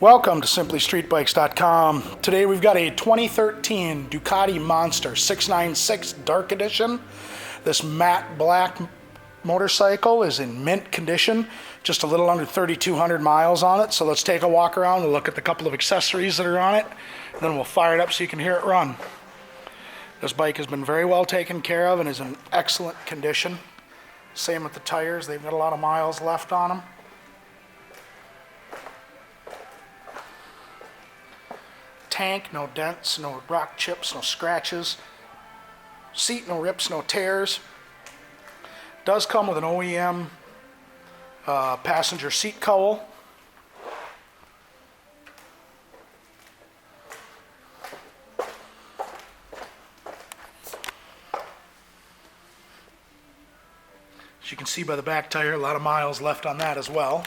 Welcome to SimplyStreetBikes.com. Today we've got a 2013 Ducati Monster 696 Dark Edition. This matte black motorcycle is in mint condition, just a little under 3,200 miles on it. So let's take a walk around and look at the couple of accessories that are on it, and then we'll fire it up so you can hear it run. This bike has been very well taken care of and is in excellent condition. Same with the tires, they've got a lot of miles left on them. Tank, no dents, no rock chips, no scratches. Seat, no rips, no tears. Does come with an OEM passenger seat cowl. As you can see by the back tire, a lot of miles left on that as well.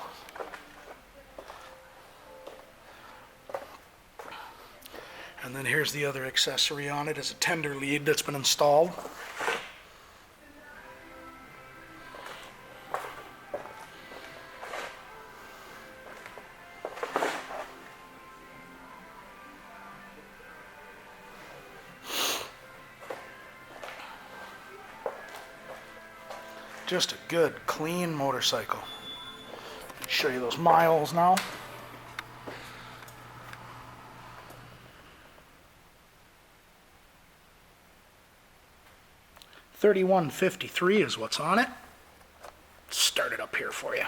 And then here's the other accessory on it, is a tender lead that's been installed. Just a good, clean motorcycle. Show you those miles now. 3153 is what's on it. Start it up here for you.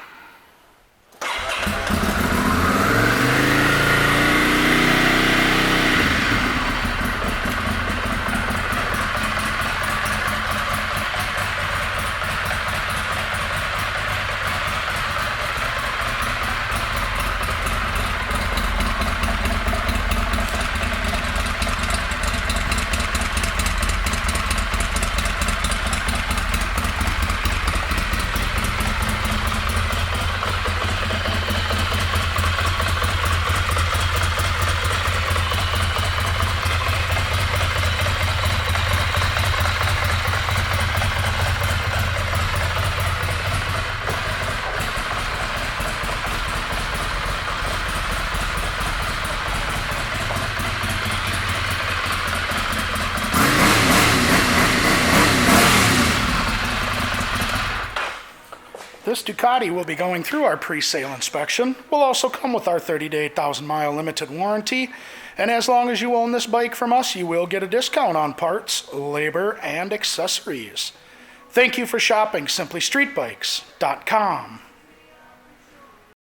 This Ducati will be going through our pre-sale inspection. Will also come with our 30-day, 1,000-mile limited warranty. And as long as you own this bike from us, you will get a discount on parts, labor, and accessories. Thank you for shopping SimplyStreetBikes.com.